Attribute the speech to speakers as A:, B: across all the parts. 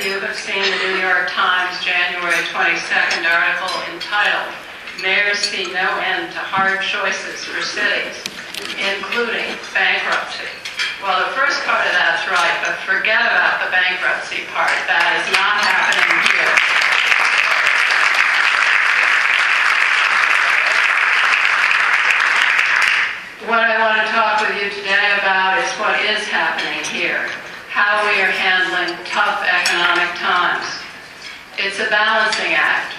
A: of you have seen the New York Times January 22nd article entitled, "Mayors See No End to Hard Choices for Cities, Including Bankruptcy." Well, the first part of that's right, but forget about the bankruptcy part. That is not happening here. What I want to talk with you today about is what is happening here, how we are handling tough economic times. It's a balancing act.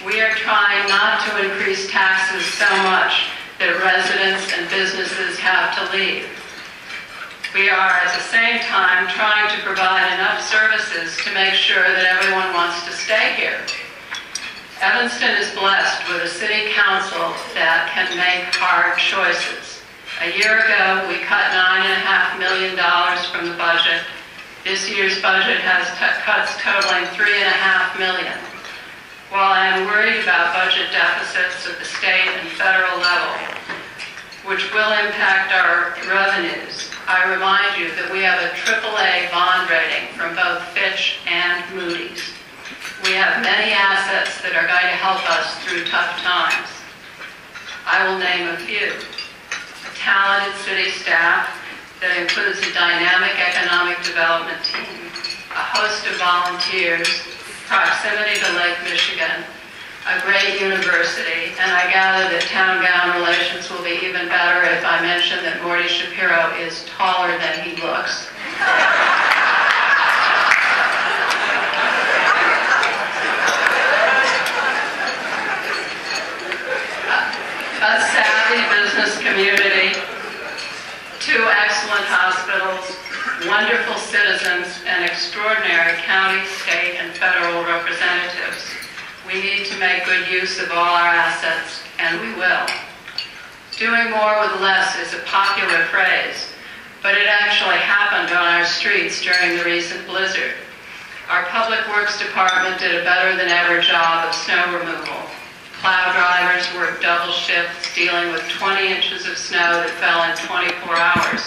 A: We are trying not to increase taxes so much that residents and businesses have to leave. We are at the same time trying to provide enough services to make sure that everyone wants to stay here. Evanston is blessed with a city council that can make hard choices. A year ago, we cut $9.5 million from the budget. This year's budget has cuts totaling $3.5 million. While I am worried about budget deficits at the state and federal level, which will impact our revenues, I remind you that we have a AAA bond rating from both Fitch and Moody's. We have many assets that are going to help us through tough times. I will name a few. A talented city staff that includes a dynamic economic development team, a host of volunteers, proximity to Lake Michigan, a great university, and I gather that town-gown relations will be even better if I mention that Morty Shapiro is taller than he looks. A savvy business community, 2 excellent hospitals, wonderful citizens, and extraordinary county, state, and federal representatives. We need to make good use of all our assets, and we will. Doing more with less is a popular phrase, but it actually happened on our streets during the recent blizzard. Our Public Works Department did a better than ever job of snow removal. Plow drivers worked double shifts dealing with 20 inches of snow that fell in 24 hours,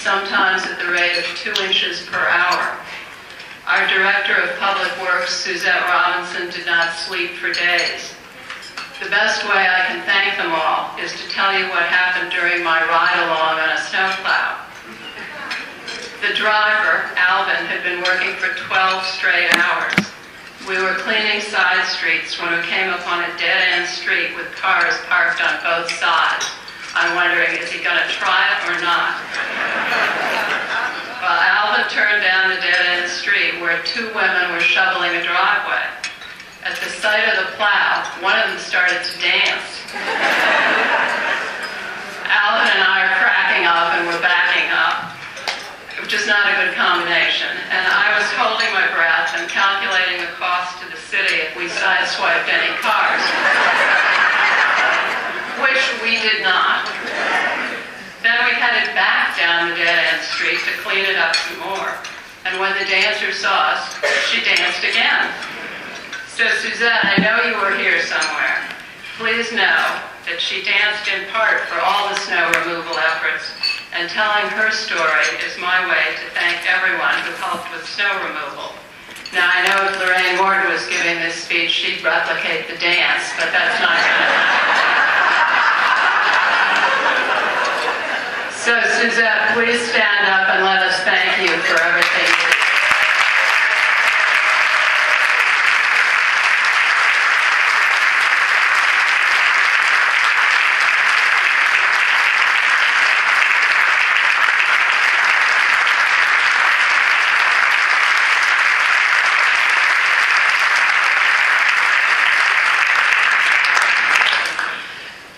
A: sometimes at the rate of 2 inches per hour. Our Director of Public Works, Suzette Robinson, did not sleep for days. The best way I can thank them all is to tell you what happened during my ride-along on a snowplow. The driver, Alvin, had been working for 12 straight hours. We were cleaning side streets when we came upon a dead-end street with cars parked on both sides. I'm wondering, is he going to try it or not? Well, Alvin turned down the dead-end street where 2 women were shoveling a driveway. At the sight of the plow, one of them started to dance. Alvin and I are cracking up and we're backing up, which is not a good combination. And I was holding my breath and calculating the cost to the city if we sideswiped any cars, which we did not. Then we headed back down the dead-end street to clean it up some more. And when the dancer saw us, she danced again. So Suzette, I know you were here somewhere. Please know that she danced in part for all the snow removal efforts, and telling her story is my way to thank everyone who helped with snow removal. Now, I know if Lorraine Morton was giving this speech, she'd replicate the dance, but that's not going to happen. So, Suzette, please stand up and let us thank you for everything you did.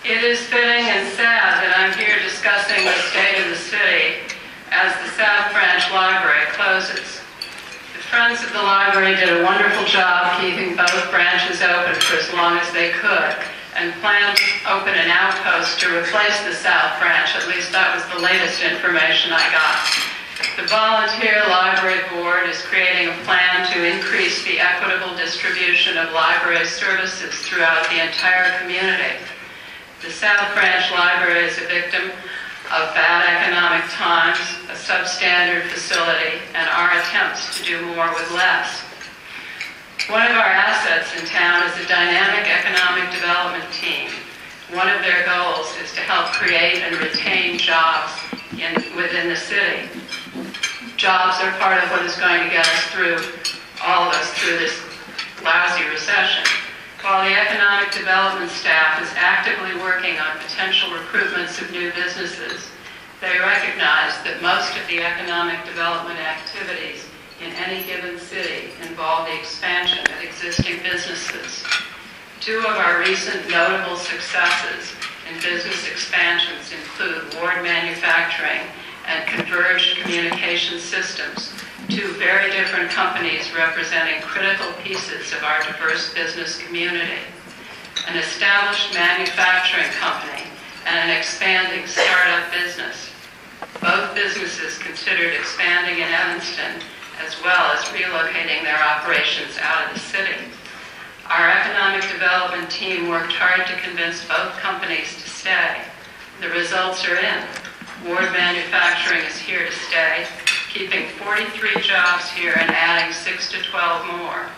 A: It is fitting and sad that I'm here discussing the state of the city as the South Branch Library closes. The Friends of the Library did a wonderful job keeping both branches open for as long as they could, and planned to open an outpost to replace the South Branch. At least that was the latest information I got. The Volunteer Library Board is creating a plan to increase the equitable distribution of library services throughout the entire community. The South Branch Library is a victim of bad economic times, a substandard facility, and our attempts to do more with less. One of our assets in town is a dynamic economic development team. One of their goals is to help create and retain jobs within the city. Jobs are part of what is going to get us through, all of us, through this lousy recession. While the economic development staff is actively working on potential recruitments of new businesses, they recognize that most of the economic development activities in any given city involve the expansion of existing businesses. Two of our recent notable successes in business expansions include Ward Manufacturing and Converged Communication Systems, two very different companies representing critical pieces of our diverse business community. An established manufacturing company and an expanding startup business. Both businesses considered expanding in Evanston as well as relocating their operations out of the city. Our economic development team worked hard to convince both companies to stay. The results are in. Ward Manufacturing is here to stay, keeping 43 jobs here and adding 6 to 12 more.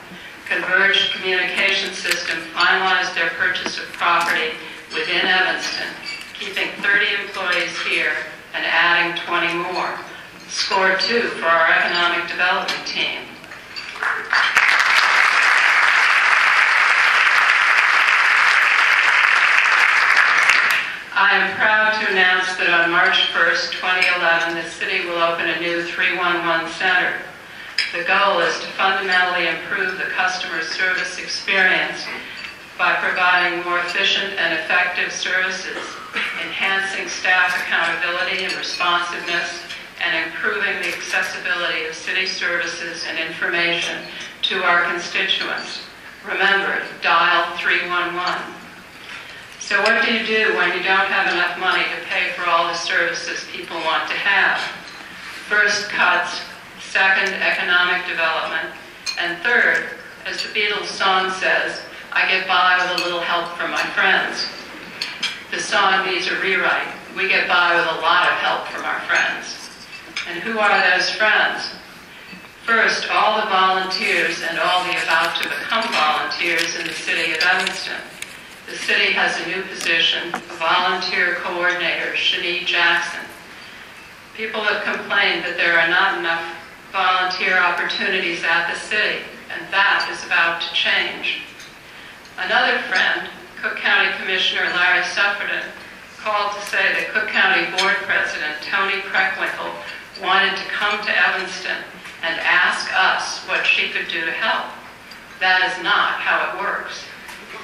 A: Converged Communication System finalized their purchase of property within Evanston, keeping 30 employees here and adding 20 more. Score 2 for our economic development team. I am proud to announce that on March 1st, 2011, the city will open a new 311 center. The goal is to fundamentally improve the customer service experience by providing more efficient and effective services, enhancing staff accountability and responsiveness, and improving the accessibility of city services and information to our constituents. Remember, dial 311. So what do you do when you don't have enough money to pay for all the services people want to have? First, cuts. Second, economic development. And third, as the Beatles song says, I get by with a little help from my friends. The song needs a rewrite. We get by with a lot of help from our friends. And who are those friends? First, all the volunteers and all the about to become volunteers in the city of Evanston. The city has a new position, a volunteer coordinator, Shani Jackson. People have complained that there are not enough volunteer opportunities at the city, and that is about to change. Another friend, Cook County Commissioner Larry Sufferton, called to say that Cook County Board President Toni Preckwinkle wanted to come to Evanston and ask us what she could do to help. That is not how it works.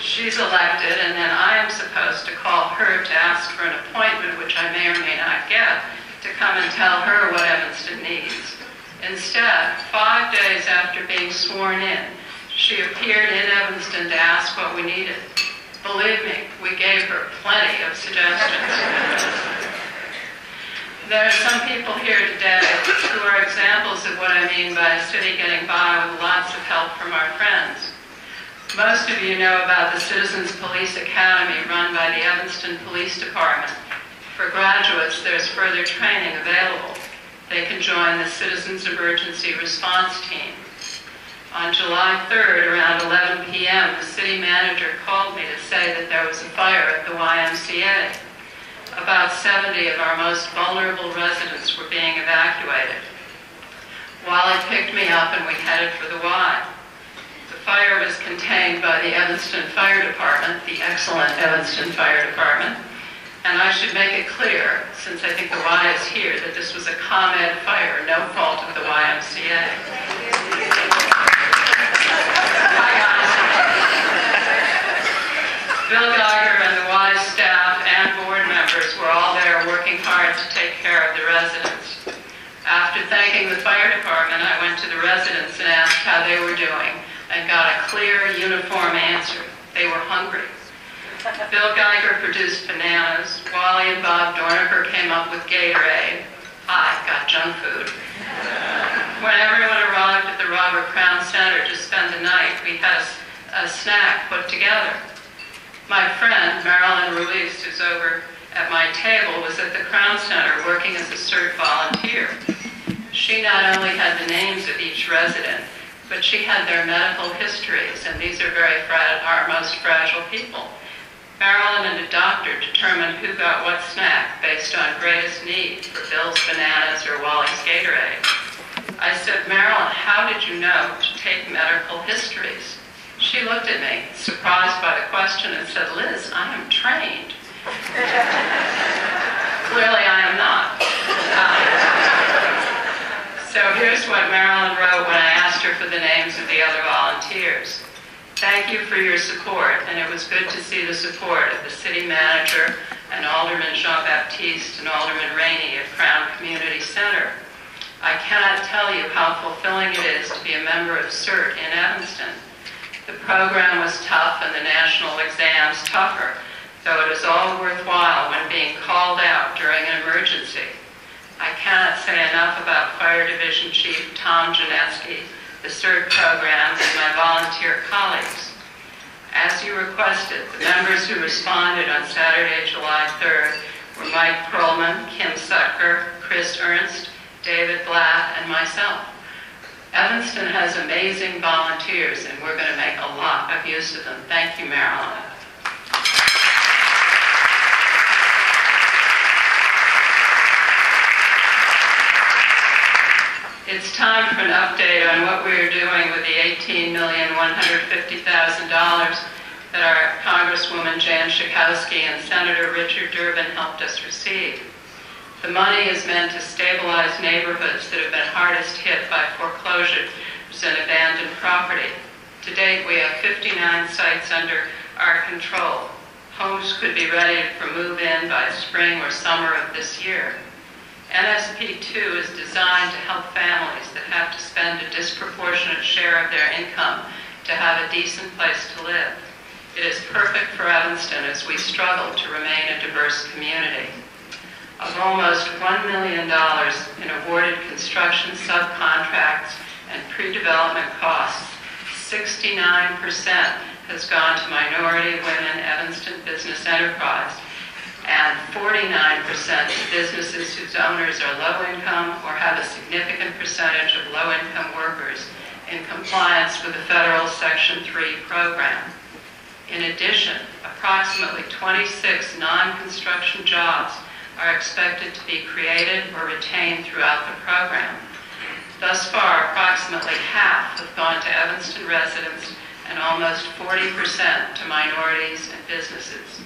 A: She's elected, and then I am supposed to call her to ask for an appointment, which I may or may not get, to come and tell her what Evanston needs. Instead, 5 days after being sworn in, she appeared in Evanston to ask what we needed. Believe me, we gave her plenty of suggestions. There are some people here today who are examples of what I mean by a city getting by with lots of help from our friends. Most of you know about the Citizens Police Academy run by the Evanston Police Department. For graduates, there's further training available. They can join the Citizens Emergency Response Team. On July 3rd, around 11 p.m., the city manager called me to say that there was a fire at the YMCA. About 70 of our most vulnerable residents were being evacuated. Wally picked me up and we headed for the Y. The fire was contained by the Evanston Fire Department, the excellent Evanston Fire Department. And I should make it clear, since I think the Y is here, that this was a ComEd fire, no fault of the YMCA. Hi, guys. Bill Geiger and the Y staff and board members were all there working hard to take care of the residents. After thanking the fire department, I went to the residents and asked how they were doing, and got a clear, uniform answer. They were hungry. Bill Geiger produced bananas. Wally and Bob Dorniker came up with Gatorade. I got junk food. When everyone arrived at the Robert Crown Center to spend the night, we had a snack put together. My friend, Marilyn Ruiz, who's over at my table, was at the Crown Center working as a CERT volunteer. She not only had the names of each resident, but she had their medical histories, and these are our most fragile people. Marilyn and a doctor determined who got what snack based on greatest need for Bill's Bananas or Wally's Gatorade. I said, Marilyn, how did you know to take medical histories? She looked at me, surprised by the question, and said, Liz, I am trained. Clearly I am not. So here's what Marilyn wrote when I asked her for the names of the other volunteers. Thank you for your support, and it was good to see the support of the city manager and Alderman Jean-Baptiste and Alderman Rainey at Crown Community Center. I cannot tell you how fulfilling it is to be a member of CERT in Evanston. The program was tough and the national exams tougher, though it is all worthwhile when being called out during an emergency. I cannot say enough about Fire Division Chief Tom Janeski, the CERT program, and my volunteer colleagues. As you requested, the members who responded on Saturday, July 3rd were Mike Perlman, Kim Sutker, Chris Ernst, David Blatt, and myself. Evanston has amazing volunteers, and we're going to make a lot of use of them. Thank you, Marilyn. It's time for an update on what we are doing with the $18,150,000 that our Congresswoman Jan Schakowsky and Senator Richard Durbin helped us receive. The money is meant to stabilize neighborhoods that have been hardest hit by foreclosures and abandoned property. To date, we have 59 sites under our control. Homes could be ready for move-in by spring or summer of this year. NSP2 is designed to help families that have to spend a disproportionate share of their income to have a decent place to live. It is perfect for Evanston as we struggle to remain a diverse community. Of almost $1 million in awarded construction subcontracts and pre-development costs, 69% has gone to minority women Evanston business enterprise, and 49% to businesses whose owners are low-income or have a significant percentage of low-income workers in compliance with the federal Section 3 program. In addition, approximately 26 non-construction jobs are expected to be created or retained throughout the program. Thus far, approximately half have gone to Evanston residents and almost 40% to minorities and businesses.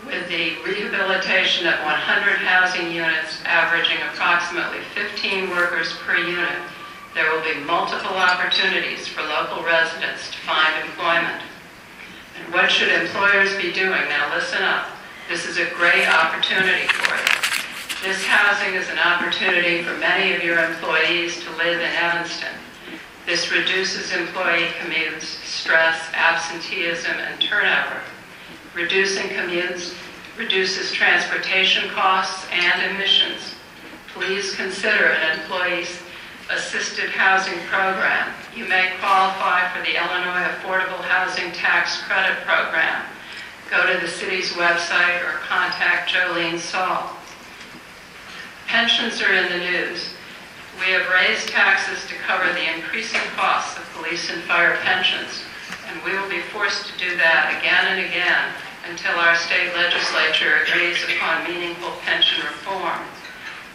A: With the rehabilitation of 100 housing units averaging approximately 15 workers per unit, there will be multiple opportunities for local residents to find employment. And what should employers be doing? Now listen up. This is a great opportunity for you. This housing is an opportunity for many of your employees to live in Evanston. This reduces employee commutes, stress, absenteeism, and turnover. Reducing commutes reduces transportation costs and emissions. Please consider an employee-assisted housing program. You may qualify for the Illinois Affordable Housing Tax Credit Program. Go to the city's website or contact Jolene Saul. Pensions are in the news. We have raised taxes to cover the increasing costs of police and fire pensions, and we will be forced to do that again and again until our state legislature agrees upon meaningful pension reform.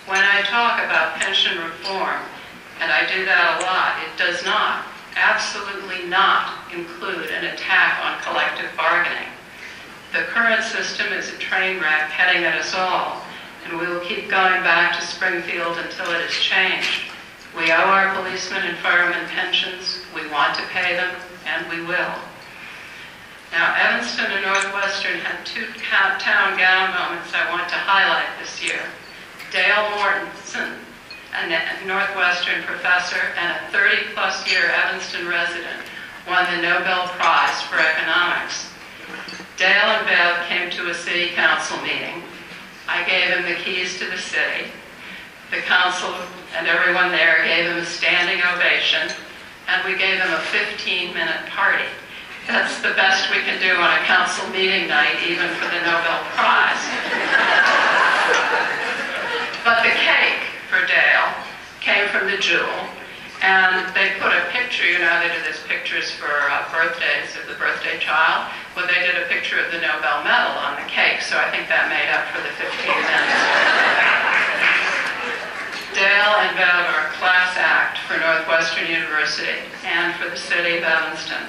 A: When I talk about pension reform, and I do that a lot, it does not, absolutely not, include an attack on collective bargaining. The current system is a train wreck heading at us all, and we will keep going back to Springfield until it is changed. We owe our policemen and firemen pensions, we want to pay them, and we will. Now, Evanston and Northwestern had two town gown moments I want to highlight this year. Dale Mortensen, a Northwestern professor and a 30-plus year Evanston resident, won the Nobel Prize for Economics. Dale and Bev came to a city council meeting. I gave him the keys to the city. The council and everyone there gave him a standing ovation, and we gave him a 15-minute party. That's the best we can do on a council meeting night, even for the Nobel Prize. But the cake for Dale came from the Jewel, And they put a picture, you know, they do these pictures for birthdays of the birthday child. Well, they did a picture of the Nobel medal on the cake, so I think that made up for the 15 minutes. Dale and Bev are a class act for Northwestern University and for the city of Evanston.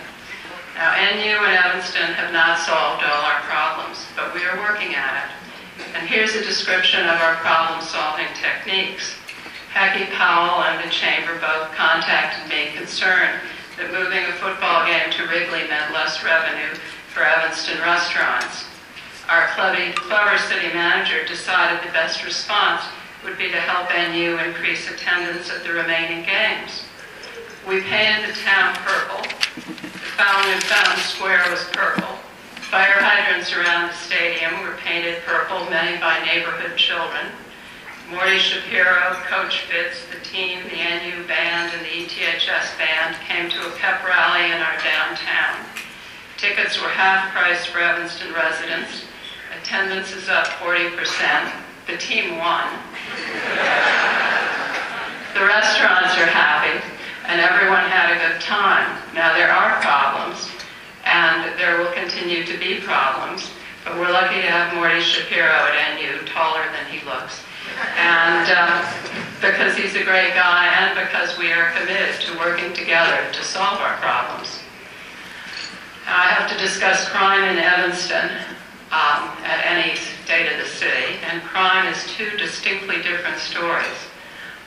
A: Now, NU and Evanston have not solved all our problems, but we are working at it. And here's a description of our problem-solving techniques. Peggy Powell and the Chamber both contacted me concerned that moving a football game to Wrigley meant less revenue for Evanston restaurants. Our clever city manager decided the best response would be to help NU increase attendance at the remaining games. We painted the town purple. The Fountain and Fountain Square was purple. Fire hydrants around the stadium were painted purple, many by neighborhood children. Morty Shapiro, Coach Fitz, the team, the NU band, and the ETHS band came to a pep rally in our downtown. Tickets were half price for Evanston residents. Attendance is up 40%. The team won. The restaurants are happy, and everyone had a good time. Now, there are problems, and there will continue to be problems, but we're lucky to have Morty Shapiro at NU, taller than he looks. And because he's a great guy and because we are committed to working together to solve our problems. Now, I have to discuss crime in Evanston at any date of the city, and crime is two distinctly different stories.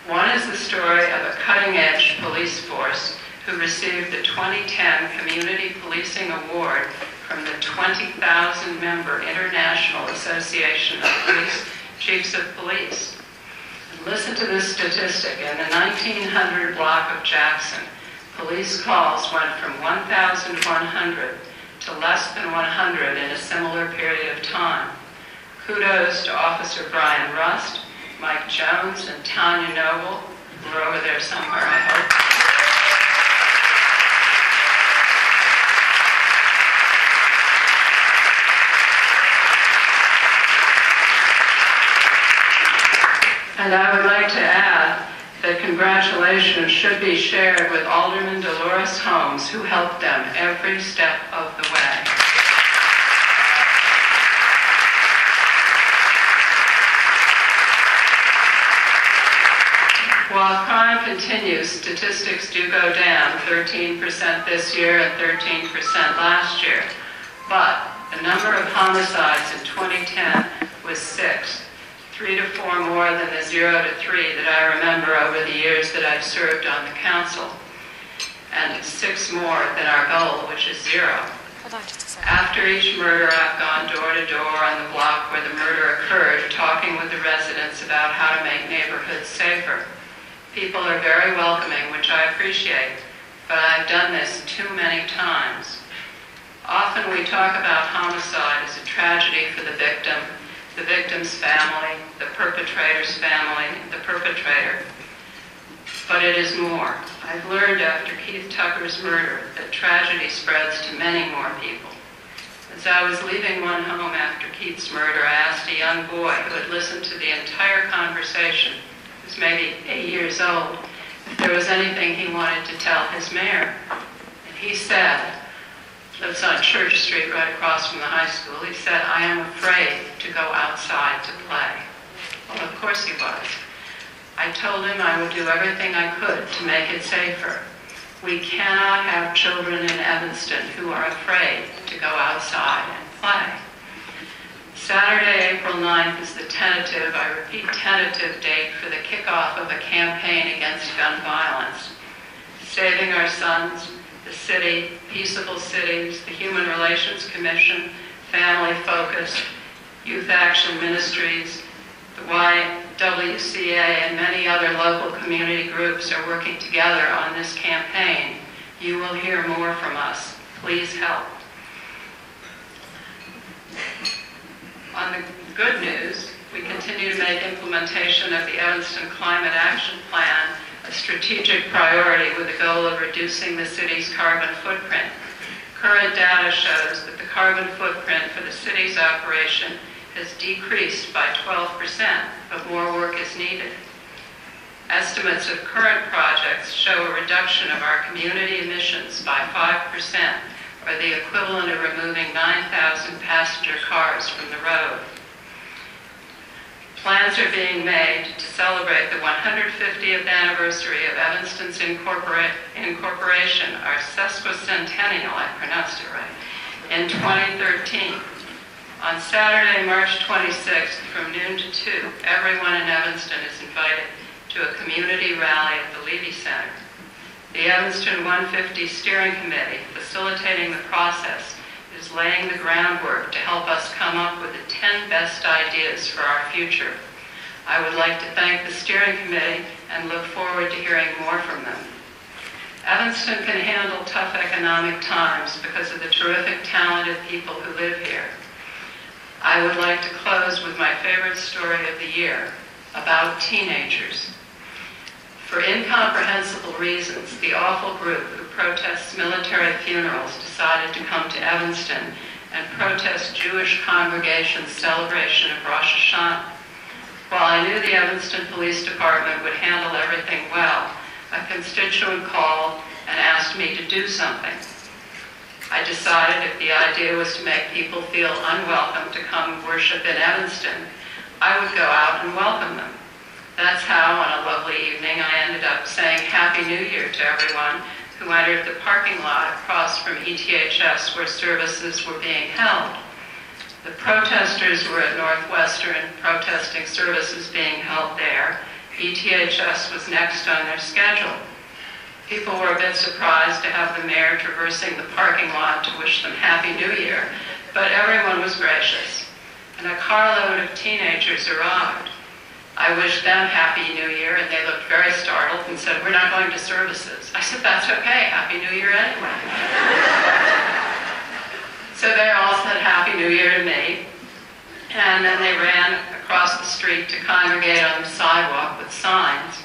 A: One is the story of a cutting-edge police force who received the 2010 Community Policing Award from the 20,000-member International Association of Police Chiefs of Police. And listen to this statistic. In the 1900 block of Jackson, police calls went from 1,100 to less than 100 in a similar period of time. Kudos to Officer Brian Rust, Mike Jones, and Tanya Noble, who are over there somewhere, I hope. And I would like to add that congratulations should be shared with Alderman Dolores Holmes, who helped them every step of the way. While crime continues, statistics do go down, 13% this year and 13% last year. But the number of homicides in 2010 was 6. 3 to 4 more than the 0 to 3 that I remember over the years that I've served on the council. And 6 more than our goal, which is 0.
B: Hold on just a second.
A: After each murder, I've gone door to door on the block where the murder occurred, talking with the residents about how to make neighborhoods safer. People are very welcoming, which I appreciate, but I've done this too many times. Often we talk about homicide as a tragedy for the victim's family, the perpetrator's family, the perpetrator. But it is more. I've learned after Keith Tucker's murder that tragedy spreads to many more people. As I was leaving one home after Keith's murder, I asked a young boy who had listened to the entire conversation, he was maybe 8 years old, if there was anything he wanted to tell his mayor. And he said, lives on Church Street right across from the high school, he said, "I am afraid to go outside to play." Well, of course he was. I told him I would do everything I could to make it safer. We cannot have children in Evanston who are afraid to go outside and play. Saturday, April 9th is the tentative, I repeat, tentative date for the kickoff of a campaign against gun violence. Saving Our Sons, the city, Peaceable Cities, the Human Relations Commission, Family Focus, Youth Action Ministries, the YWCA, and many other local community groups are working together on this campaign. You will hear more from us. Please help. On the good news, we continue to make implementation of the Evanston Climate Action Plan a strategic priority with the goal of reducing the city's carbon footprint. Current data shows that the carbon footprint for the city's operation has decreased by 12%, but more work is needed. Estimates of current projects show a reduction of our community emissions by 5%, or the equivalent of removing 9,000 passenger cars from the road. Plans are being made to celebrate the 150th anniversary of Evanston's incorporation, our sesquicentennial, I pronounced it right, in 2013. On Saturday, March 26th, from noon to 2, everyone in Evanston is invited to a community rally at the Levy Center. The Evanston 150 Steering Committee, facilitating the process, is laying the groundwork to help us come up with the 10 best ideas for our future. I would like to thank the steering committee and look forward to hearing more from them. Evanston can handle tough economic times because of the terrific, talented people who live here. I would like to close with my favorite story of the year, about teenagers. For incomprehensible reasons, the awful group who protests military funerals decided to come to Evanston and protest Jewish congregations' celebration of Rosh Hashanah. While I knew the Evanston Police Department would handle everything well, a constituent called and asked me to do something. I decided if the idea was to make people feel unwelcome to come worship in Evanston, I would go out and welcome them. That's how, on a lovely evening, I ended up saying Happy New Year to everyone who entered the parking lot across from ETHS where services were being held. The protesters were at Northwestern protesting services being held there. ETHS was next on their schedule. People were a bit surprised to have the mayor traversing the parking lot to wish them Happy New Year, but everyone was gracious, and a carload of teenagers arrived. I wished them Happy New Year, and they looked very startled and said, "We're not going to services." I said, "That's okay, Happy New Year anyway." So they all said Happy New Year to me, and then they ran across the street to congregate on the sidewalk with signs.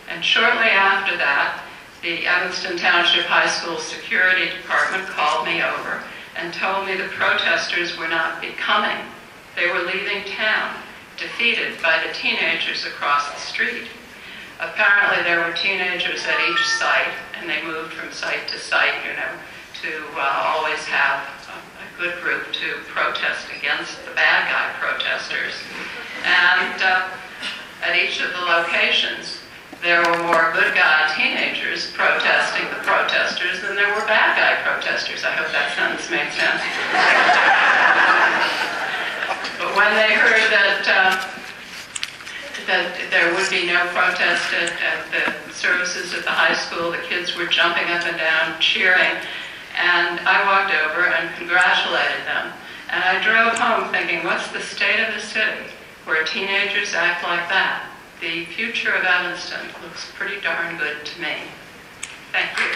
A: And shortly after that, the Evanston Township High School Security Department called me over and told me the protesters were not coming. They were leaving town, defeated by the teenagers across the street. Apparently there were teenagers at each site, and they moved from site to site, to always have a good group to protest against the bad guy protesters. And at each of the locations, there were more good guy teenagers protesting the protesters than there were bad guy protesters. I hope that sentence made sense. But when they heard that there would be no protest at the services at the high school, the kids were jumping up and down, cheering, and I walked over and congratulated them. And I drove home thinking, what's the state of the city where teenagers act like that? The future of Evanston looks pretty darn good to me. Thank you.